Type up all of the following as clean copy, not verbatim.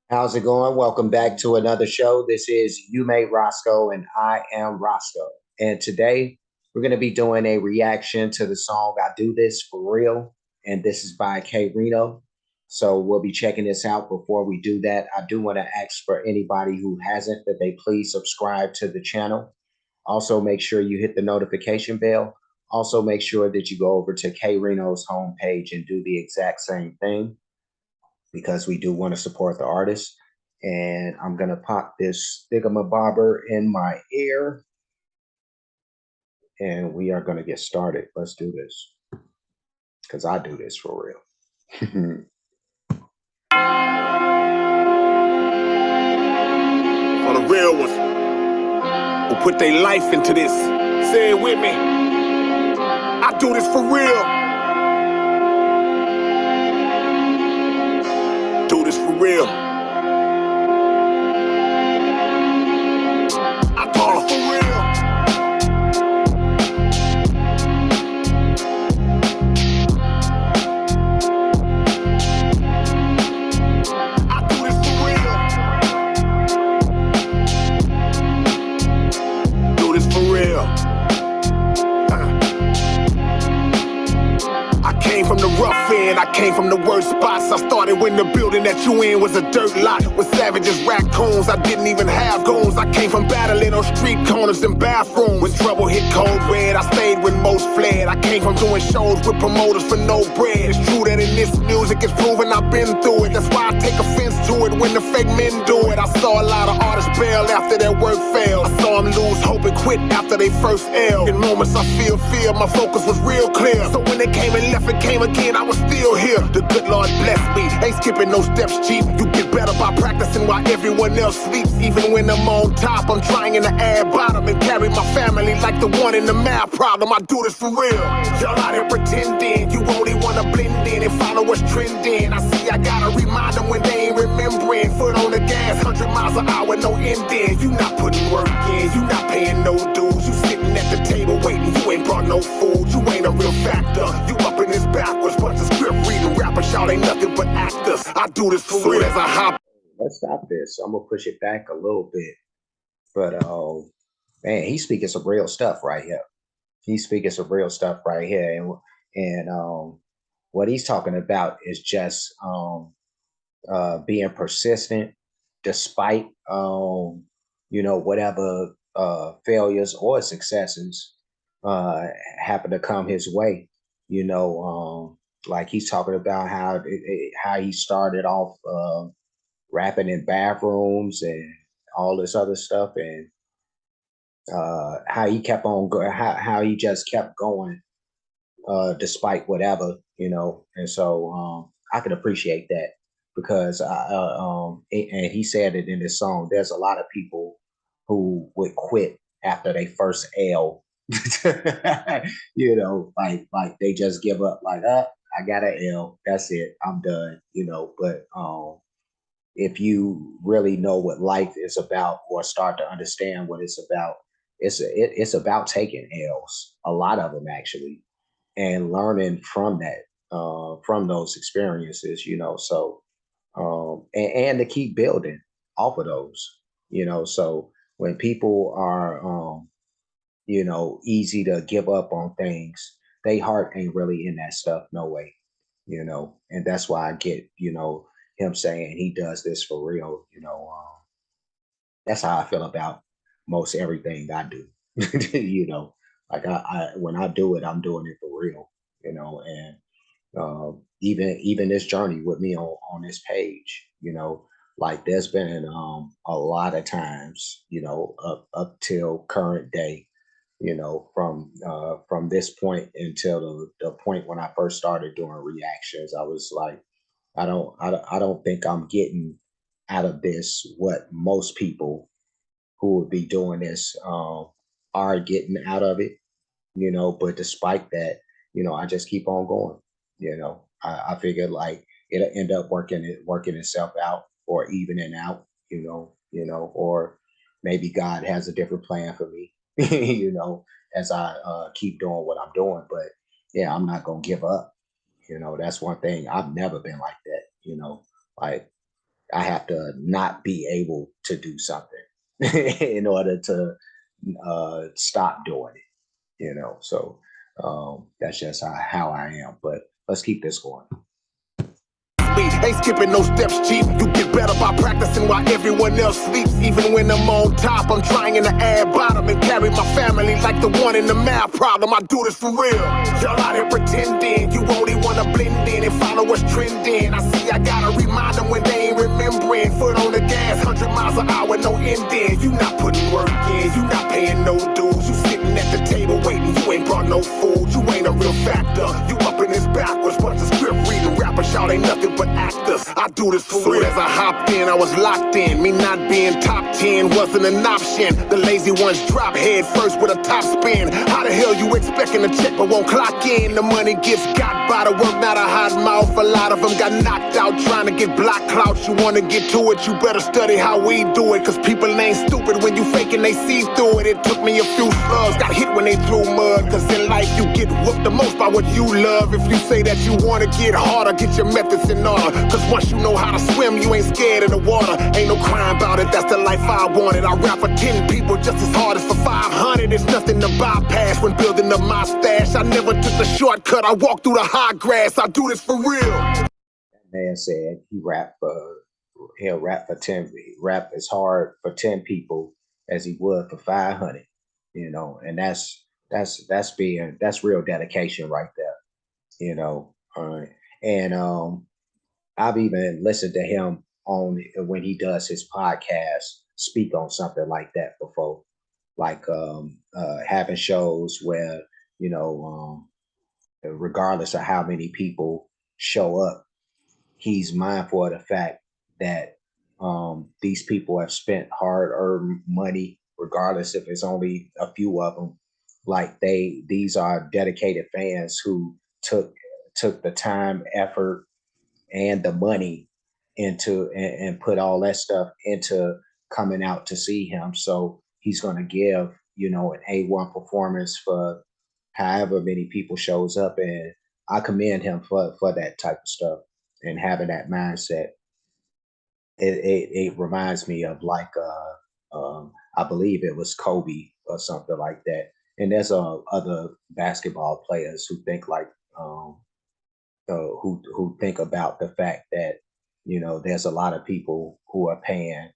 How's it going? Welcome back to another show. This is You Made Roscoe, and I am Roscoe. And today we're going to be doing a reaction to the song I Do This For Real. And this is by K-Rino. So we'll be checking this out. Before we do that, I do want to ask for anybody who hasn't that they please subscribe to the channel. Also, make sure you hit the notification bell. Also, make sure that you go over to K-Rino's homepage and do the exact same thing because we do want to support the artist. And I'm going to pop this thingamabobber in my ear and we are going to get started. Let's do this because I do this for real. For the real ones who put their life into this. Say it with me. I do this for real. Do this for real. I do this for real. I do this for real. Do this for real. I came from the rough end, I came from the worst spots. I started when the building that you in was a dirt lot with savages, raccoons. I didn't even have goons. I came from battling on street corners and bathrooms. When trouble hit cold red, I stayed when most fled. I came from doing shows with promoters for no bread. It's true that in this music it's proven I've been through it. That's why I take offense to it when the fake men do it. I saw a lot of artists bail after their work failed. I saw them lose hope and quit after they first L. In moments I feel fear, my focus was real clear. So when they came and left and came again, I was still here. The good Lord bless me, ain't skipping no steps cheap. You get better by practicing while everyone else sleeps. Even when I'm on top, I'm trying to add bottom and carry my family like the one in the math problem. I do this for real. Y'all out here pretending you only wanna blend in and follow what's trending. I see I gotta remind them when they ain't remembering. Foot on the gas, 100 miles an hour, no ending. You not putting work in, you not paying no dues. You sitting at the table waiting, you ain't brought no food. You ain't a real factor, you up in this backwards. Bunch of script reading rappers, y'all ain't nothing but actors. I do this for real as I hop. Let's stop this. I'm gonna push it back a little bit, but man, he's speaking some real stuff right here. He's speaking some real stuff right here, and what he's talking about is just being persistent despite whatever failures or successes happen to come his way. Like he's talking about how he started off rapping in bathrooms and all this other stuff, and how he kept on going, how he just kept going despite whatever, and so I can appreciate that because and he said it in his song. There's a lot of people who would quit after they first L, like they just give up, like, I got an L, that's it, I'm done, but if you really know what life is about or start to understand what it's about, it's about taking L's, a lot of them actually, and learning from that, from those experiences, so and to keep building off of those, so when people are easy to give up on things, they heart ain't really in that stuff, no way, and that's why I get, him saying he does this for real, that's how I feel about most everything I do. Like when I do it, I'm doing it for real, and even this journey with me on this page, like there's been a lot of times, up till current day, from this point until the point when I first started doing reactions, I was like, I don't think I'm getting out of this what most people who would be doing this are getting out of it, but despite that, I just keep on going. I figured like it'll end up working itself out or evening out, or maybe God has a different plan for me, as I keep doing what I'm doing. But yeah, I'm not gonna give up. That's one thing. I've never been like that, like I have to not be able to do something in order to stop doing it, you know. So that's just how I am. But let's keep this going. Ain't skipping no steps, cheap. You get better by practicing while everyone else sleeps. Even when I'm on top, I'm trying to add bottom and carry my family like the one in the math problem. I do this for real. Y'all out here pretending you only wanna blend in and follow what's trending. I see I gotta remind them when they ain't remembering. Foot on the gas, 100 miles an hour, no ending. You not putting work in, you not paying no dues. You sitting at the table waiting, you ain't brought no food. You ain't a real factor. You up in this backwards, bunch of script reading rappers. Y'all ain't nothing but actors. I do this for real. As I hopped in, I was locked in. Me not being top 10 wasn't an option. The lazy ones drop head first with a top spin. How the hell you expecting a check but won't clock in? The money gets got by the work, not a hot mouth. A lot of them got knocked out trying to get block clout. You wanna get to it, you better study how we do it. Cause people ain't stupid when you faking, they see through it. It took me a few slugs, got hit when they threw mud. Cause in life you get whooped the most by what you love. If you say that you wanna get harder, get your methods in order. Cause once you know how to swim, you ain't scared of the water. Ain't no crime about it, that's the life I wanted. I rap for 10 people just as hard as for 500. There's nothing to bypass when building up my stash. I never took the shortcut, I walked through the high grass. I do this for real. That man said he'll rap for 10, rap as hard for 10 people as he would for 500, you know, and that's real dedication right there, you know. And I've even listened to him on when he does his podcast speak on something like that before, like having shows where, you know, regardless of how many people show up, he's mindful of the fact that these people have spent hard-earned money, regardless if it's only a few of them. Like these are dedicated fans who took the time, effort, and the money into and put all that stuff into coming out to see him. So he's going to give, you know, an A1 performance for however many people shows up, and I commend him for that type of stuff and having that mindset. It reminds me of like I believe it was Kobe or something like that. And there's other basketball players who think like who think about the fact that, you know, there's a lot of people who are paying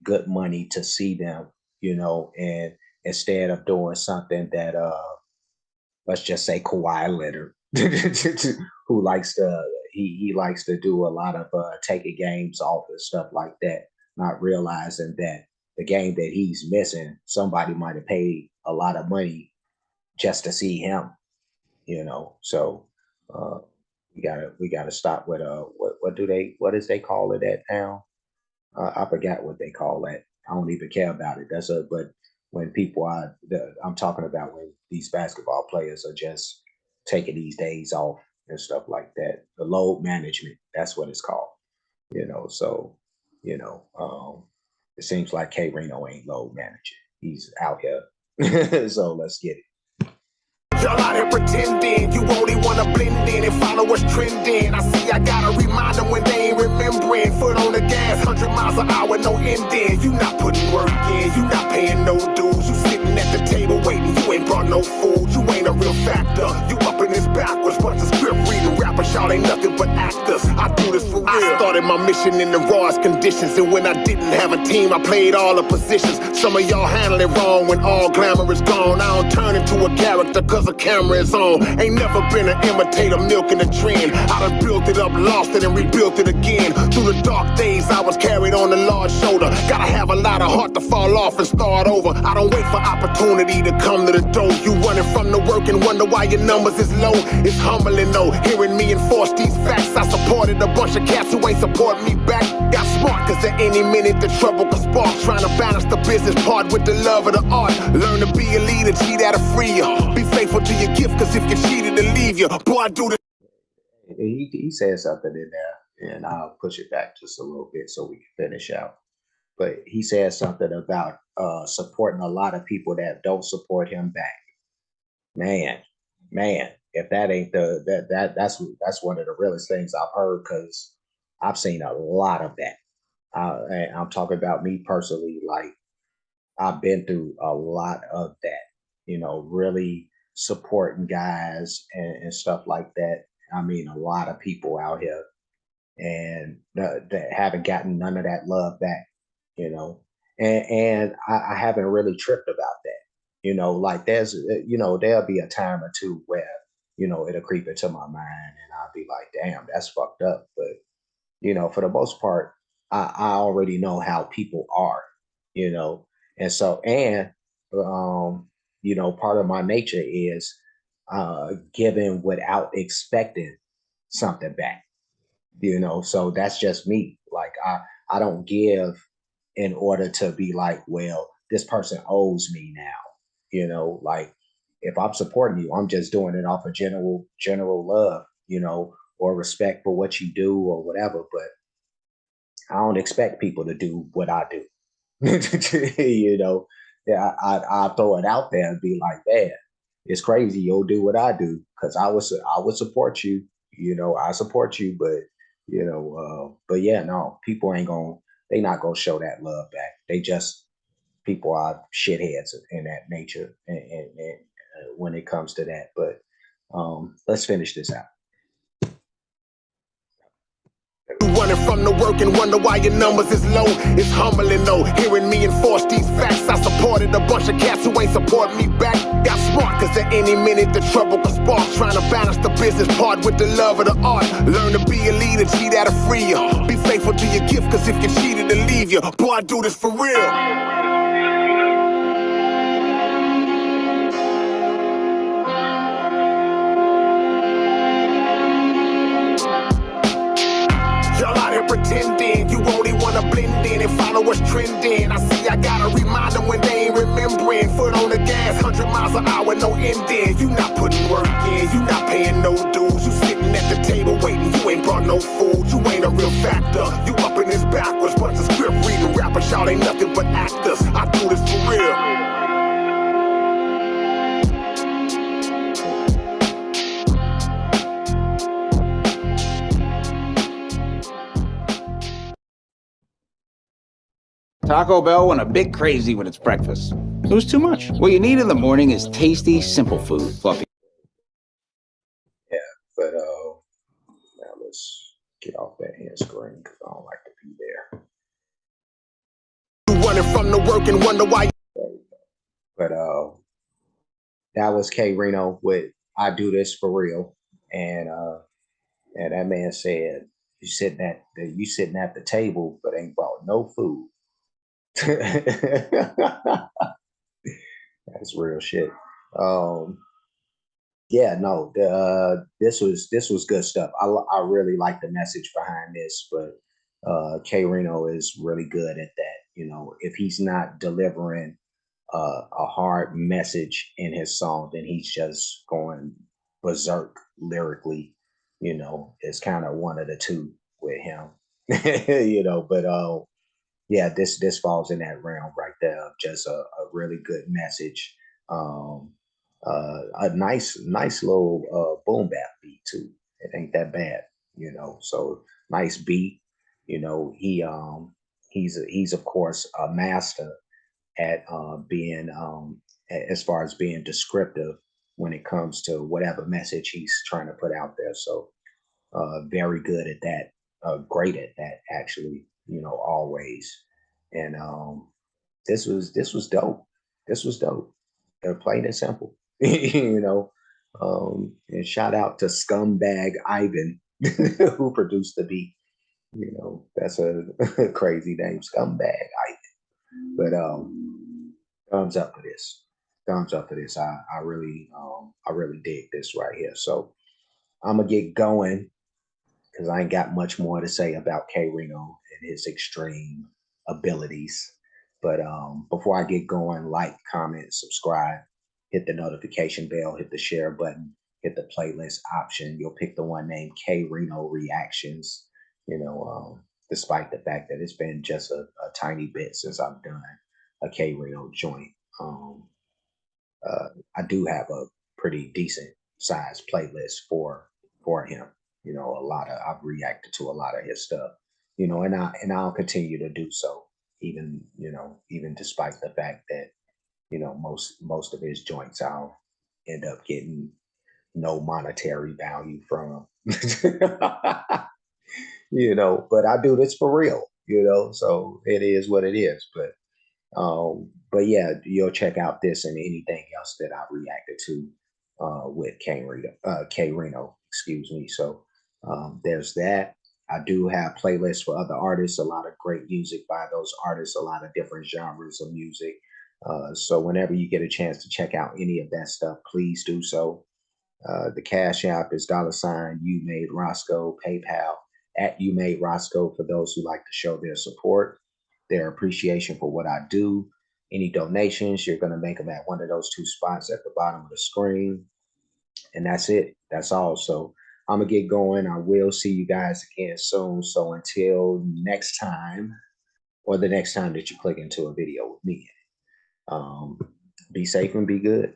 good money to see them, you know, and instead of doing something that let's just say Kawhi Leonard, who likes to he likes to do a lot of taking games off and stuff like that, not realizing that the game that he's missing, somebody might have paid a lot of money just to see him, you know. So uh, we gotta stop with what is they call it at now? I forgot what they call that. I don't even care about it. But when people I'm talking about when these basketball players are just taking these days off and stuff like that. The load management, that's what it's called. You know, so you know, it seems like K-Rino ain't load managing. He's out here. So let's get it. Y'all out here pretending you only wanna blend in and follow what's trending. I see I gotta remind them when they ain't remembering. Foot on the gas, 100 miles an hour, no ending. You not putting work in, you not paying no dues. You sitting at the table waiting, you ain't brought no food. You ain't a real factor. You up in this backwards, bunch of script reading rappers. Y'all ain't nothing but actors. I do this for real. I started my mission in the rawest conditions, and when I didn't have a team, I played all the positions. Some of y'all handle it wrong when all glamour is gone. I don't turn into a character cause the camera is on. Ain't never been an imitator milking a trend. I done built it up, lost it, and rebuilt it again. Through the dark days, I was carried on a large shoulder. Gotta have a lot of heart to fall off and start over. I don't wait for opportunity to come to the door. You running from the work and wonder why your numbers is low. It's humbling though, hearing me enforce these facts. I supported a bunch of cats who ain't support me back. Got smart cause at any minute the trouble could spark. Trying to balance the business part with the love of the art. Learn to be a leader, G that'll free you. Be faithful to your gift cause if you cheated to leave you. Boy, I do this. He said something in there, and I'll push it back just a little bit so we can finish out. But he said something about supporting a lot of people that don't support him back. Man, man, if that ain't that's one of the realest things I've heard because I've seen a lot of that. I'm talking about me personally. Like I've been through a lot of that, really supporting guys and stuff like that. I mean, a lot of people out here and that haven't gotten none of that love back, you know. And I haven't really tripped about that, Like there'll be a time or two where it'll creep into my mind, and I'll be like, "Damn, that's fucked up." But for the most part, I already know how people are, you know, and so um, part of my nature is giving without expecting something back, so that's just me. Like I don't give in order to be like, well, this person owes me now, like if I'm supporting you, I'm just doing it off of general love, or respect for what you do or whatever. But I don't expect people to do what I do. you know, yeah, I throw it out there and be like, man, it's crazy. You'll do what I do because I would support you. I support you, but but yeah, no, people ain't gonna they not gonna show that love back. They just people are shitheads in that nature, and when it comes to that. But let's finish this out. Running from the work and wonder why your numbers is low. It's humbling though, hearing me enforce these facts. I supported a bunch of cats who ain't support me back. Got smart, cause at any minute the trouble could spark. Trying to balance the business part with the love of the art. Learn to be a leader, cheat that'll free you. Be faithful to your gift, cause if you cheated, to leave you. Boy, I do this for real. Y'all out here pretending you only wanna blend in and follow what's trending. I see I gotta remind them when they ain't remembering. Foot on the gas, 100 miles an hour, no ending. You not putting work in, you not paying no dues. You sitting at the table waiting, you ain't brought no food. You ain't a real factor, you up in this backwards. Bunch of script reading rappers, y'all ain't nothing but actors. I do this for real. Taco Bell went a bit crazy with its breakfast. It was too much. What you need in the morning is tasty, simple food. Fluffy. Yeah, but now let's get off that hand screen because I don't like to be there. Running from the work and wonder why. But that was K-Rino with "I Do This for Real," and that man said, you sitting at the table but ain't brought no food." That's real shit. Um, yeah, no, this was good stuff. I really like the message behind this, but K Reno is really good at that. If he's not delivering a hard message in his song, then he's just going berserk lyrically. It's kind of one of the two with him. But yeah, this falls in that realm right there. Just a really good message. Um, a nice little boom bap beat too. It ain't that bad, So nice beat. He's of course a master at being as far as being descriptive when it comes to whatever message he's trying to put out there. So very good at that, great at that actually, always. And this was dope. This was dope. Plain and simple, And shout out to Scumbag Ivan who produced the beat. That's a crazy name, Scumbag Ivan. But thumbs up for this. Thumbs up for this. I really dig this right here. So I'm gonna get going because I ain't got much more to say about K Reno and his extreme abilities. But before I get going, like, comment, subscribe, hit the notification bell, hit the share button, hit the playlist option. You'll pick the one named K Reno Reactions. Despite the fact that it's been just a tiny bit since I've done a K Reno joint. Um, I do have a pretty decent sized playlist for him. A lot of I've reacted to a lot of his stuff. and I'll continue to do so, even even despite the fact that most of his joints I'll end up getting no monetary value from. But I do this for real, so it is what it is. But yeah, you'll check out this and anything else that I've reacted to with K-Rino, excuse me. So there's that. I do have playlists for other artists, a lot of great music by those artists, a lot of different genres of music. So whenever you get a chance to check out any of that stuff, please do so. The Cash App is $ You Made Roscoe, PayPal at You Made Roscoe for those who like to show their support, their appreciation for what I do. Any donations, you're going to make them at one of those two spots at the bottom of the screen. And that's it. That's all. So I'm going to get going. I will see you guys again soon. So until next time, or the next time that you click into a video with me, um, be safe and be good.